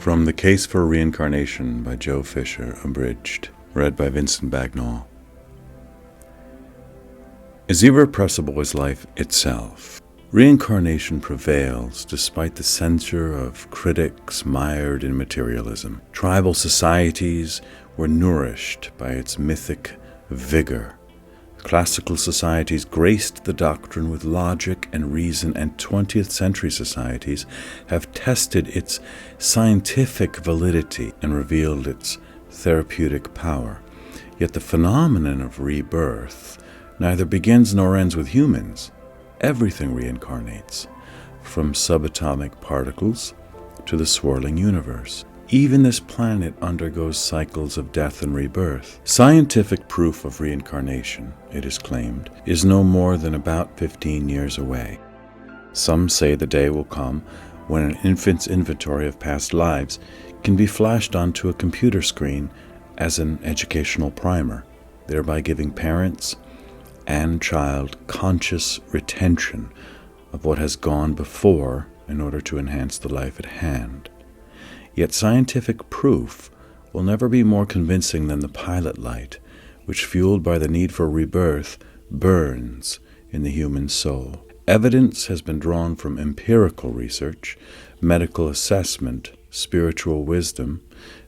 From The Case for Reincarnation by Joe Fischer, abridged, read by Vincent Bagnall. As irrepressible as life itself, reincarnation prevails despite the censure of critics mired in materialism. Tribal societies were nourished by its mythic vigor. Classical societies graced the doctrine with logic and reason, and 20th century societies have tested its scientific validity and revealed its therapeutic power. Yet the phenomenon of rebirth neither begins nor ends with humans. Everything reincarnates, from subatomic particles to the swirling universe. Even this planet undergoes cycles of death and rebirth. Scientific proof of reincarnation, it is claimed, is no more than about 15 years away. Some say the day will come when an infant's inventory of past lives can be flashed onto a computer screen as an educational primer, thereby giving parents and child conscious retention of what has gone before in order to enhance the life at hand. Yet scientific proof will never be more convincing than the pilot light, which, fueled by the need for rebirth, burns in the human soul. Evidence has been drawn from empirical research, medical assessment, spiritual wisdom,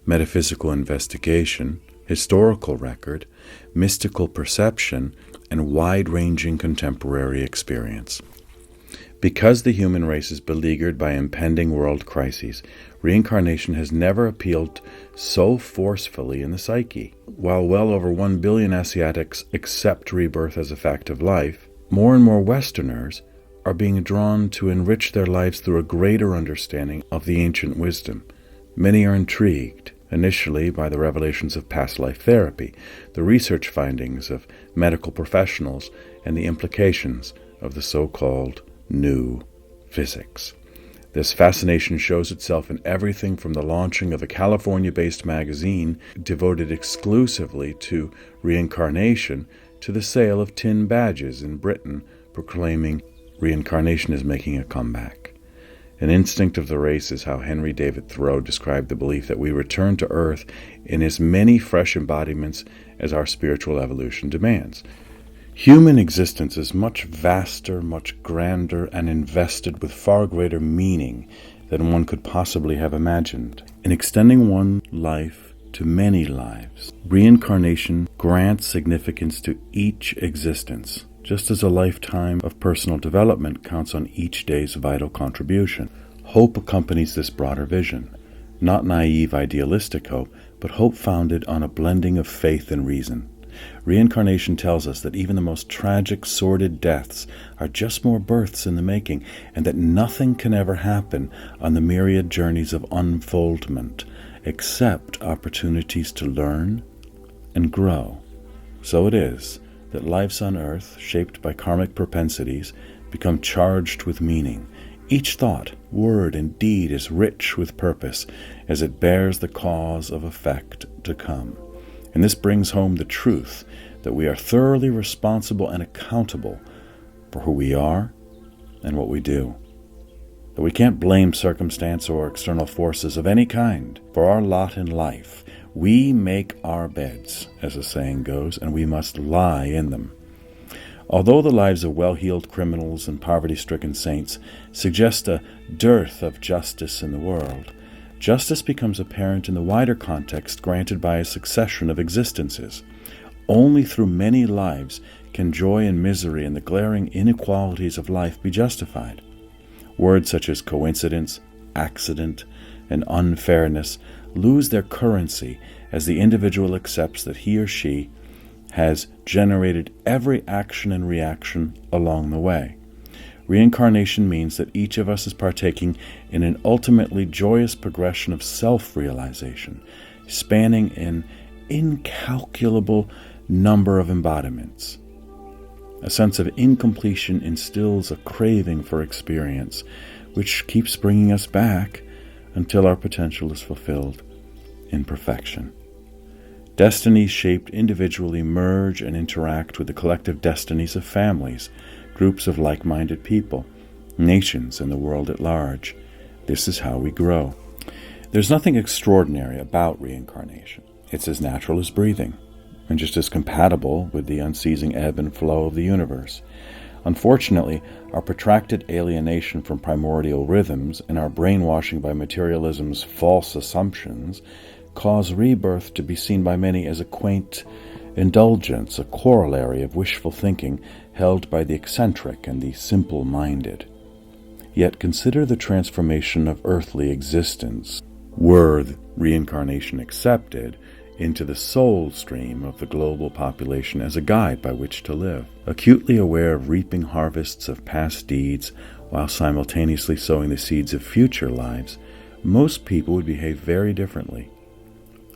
metaphysical investigation, historical record, mystical perception, and wide-ranging contemporary experience. Because the human race is beleaguered by impending world crises, reincarnation has never appealed so forcefully in the psyche. While well over 1 billion Asiatics accept rebirth as a fact of life, more and more Westerners are being drawn to enrich their lives through a greater understanding of the ancient wisdom. Many are intrigued, initially by the revelations of past life therapy, the research findings of medical professionals, and the implications of the so-called new physics. This fascination shows itself in everything from the launching of a California-based magazine devoted exclusively to reincarnation to the sale of tin badges in Britain proclaiming reincarnation is making a comeback. An instinct of the race is how Henry David Thoreau described the belief that we return to Earth in as many fresh embodiments as our spiritual evolution demands. Human existence is much vaster, much grander, and invested with far greater meaning than one could possibly have imagined. In extending one life to many lives, reincarnation grants significance to each existence, just as a lifetime of personal development counts on each day's vital contribution. Hope accompanies this broader vision. Not naive, idealistic hope, but hope founded on a blending of faith and reason. Reincarnation tells us that even the most tragic, sordid deaths are just more births in the making, and that nothing can ever happen on the myriad journeys of unfoldment except opportunities to learn and grow. So it is that lives on earth, shaped by karmic propensities, become charged with meaning. Each thought, word, and deed is rich with purpose as it bears the cause of effect to come. And this brings home the truth that we are thoroughly responsible and accountable for who we are and what we do. That we can't blame circumstance or external forces of any kind for our lot in life. We make our beds, as the saying goes, and we must lie in them. Although the lives of well-heeled criminals and poverty-stricken saints suggest a dearth of justice in the world, justice becomes apparent in the wider context granted by a succession of existences. Only through many lives can joy and misery and the glaring inequalities of life be justified. Words such as coincidence, accident, and unfairness lose their currency as the individual accepts that he or she has generated every action and reaction along the way. Reincarnation means that each of us is partaking in an ultimately joyous progression of self-realization, spanning an incalculable number of embodiments. A sense of incompletion instills a craving for experience, which keeps bringing us back until our potential is fulfilled in perfection. Destinies shaped individually merge and interact with the collective destinies of families, groups of like-minded people, nations, and the world at large. This is how we grow. There's nothing extraordinary about reincarnation. It's as natural as breathing, and just as compatible with the unceasing ebb and flow of the universe. Unfortunately, our protracted alienation from primordial rhythms and our brainwashing by materialism's false assumptions cause rebirth to be seen by many as a quaint indulgence, a corollary of wishful thinking held by the eccentric and the simple-minded. Yet consider the transformation of earthly existence, were reincarnation accepted, into the soul stream of the global population as a guide by which to live. Acutely aware of reaping harvests of past deeds while simultaneously sowing the seeds of future lives, most people would behave very differently.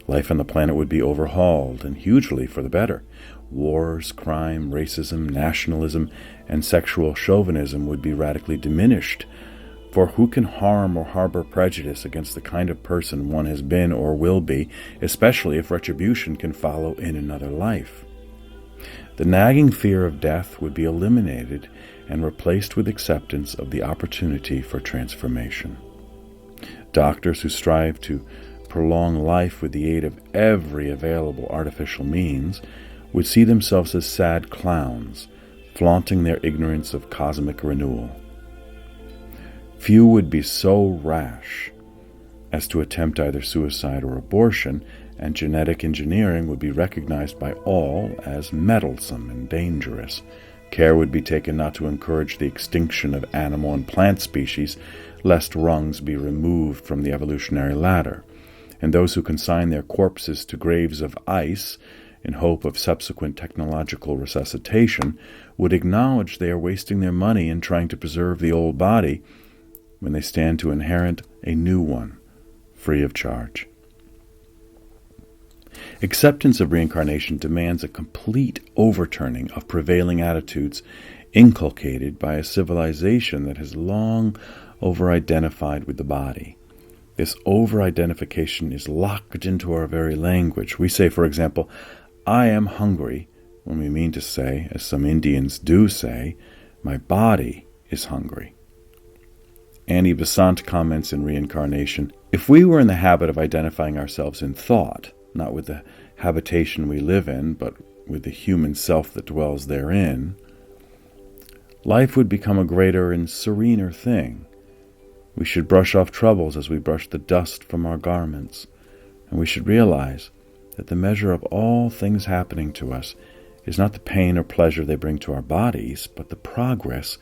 Life on the planet would be overhauled, and hugely for the better. Wars, crime, racism, nationalism, and sexual chauvinism would be radically diminished. For who can harm or harbor prejudice against the kind of person one has been or will be, especially if retribution can follow in another life? The nagging fear of death would be eliminated and replaced with acceptance of the opportunity for transformation. Doctors who strive to prolong life with the aid of every available artificial means would see themselves as sad clowns, flaunting their ignorance of cosmic renewal. Few would be so rash as to attempt either suicide or abortion, and genetic engineering would be recognized by all as meddlesome and dangerous. Care would be taken not to encourage the extinction of animal and plant species, lest rungs be removed from the evolutionary ladder, and those who consign their corpses to graves of ice in hope of subsequent technological resuscitation would acknowledge they are wasting their money in trying to preserve the old body when they stand to inherit a new one, free of charge. Acceptance of reincarnation demands a complete overturning of prevailing attitudes inculcated by a civilization that has long over-identified with the body. This over-identification is locked into our very language. We say, for example, "I am hungry," when we mean to say, as some Indians do say, "My body is hungry." Annie Besant comments in Reincarnation, "If we were in the habit of identifying ourselves in thought, not with the habitation we live in, but with the human self that dwells therein, life would become a greater and serener thing. We should brush off troubles as we brush the dust from our garments, and we should realize that the measure of all things happening to us is not the pain or pleasure they bring to our bodies, but the progress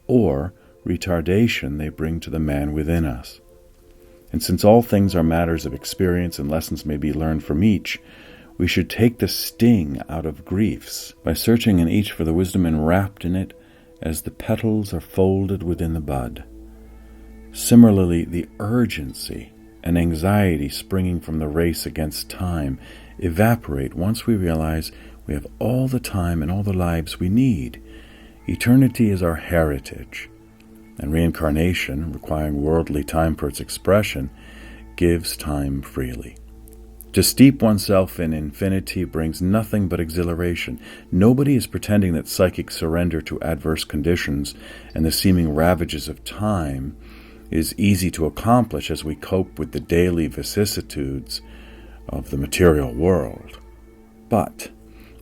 or retardation they bring to the man within us. And since all things are matters of experience and lessons may be learned from each, we should take the sting out of griefs by searching in each for the wisdom enwrapped in it as the petals are folded within the bud. Similarly, the urgency and anxiety springing from the race against time evaporate once we realize we have all the time and all the lives we need. Eternity is our heritage, and reincarnation, requiring worldly time for its expression, gives time freely. To steep oneself in infinity brings nothing but exhilaration. Nobody is pretending that psychic surrender to adverse conditions and the seeming ravages of time is easy to accomplish as we cope with the daily vicissitudes of the material world. But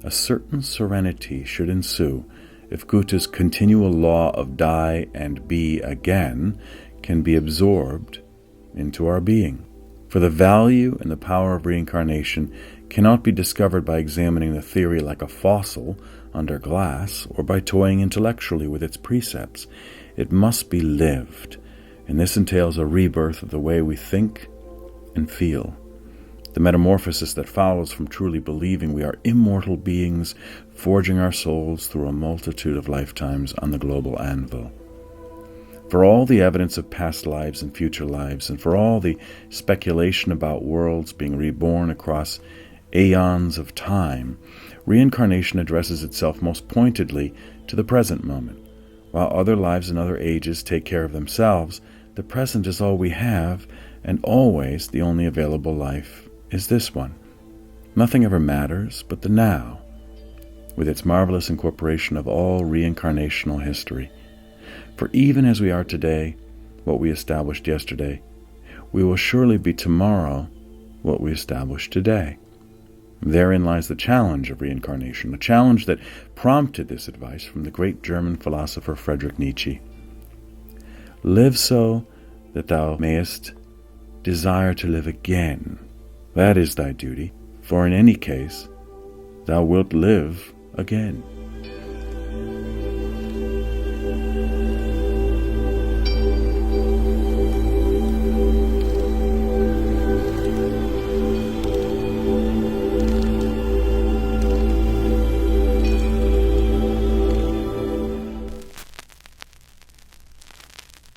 a certain serenity should ensue if Goethe's continual law of die and be again can be absorbed into our being. For the value and the power of reincarnation cannot be discovered by examining the theory like a fossil under glass or by toying intellectually with its precepts. It must be lived, and this entails a rebirth of the way we think and feel. The metamorphosis that follows from truly believing we are immortal beings forging our souls through a multitude of lifetimes on the global anvil. For all the evidence of past lives and future lives, and for all the speculation about worlds being reborn across aeons of time, reincarnation addresses itself most pointedly to the present moment. While other lives and other ages take care of themselves, the present is all we have, and always the only available life is this one. Nothing ever matters but the now, with its marvelous incorporation of all reincarnational history. For even as we are today, what we established yesterday, we will surely be tomorrow what we establish today. Therein lies the challenge of reincarnation, the challenge that prompted this advice from the great German philosopher Friedrich Nietzsche. Live so that thou mayest desire to live again. That is thy duty, for in any case thou wilt live again.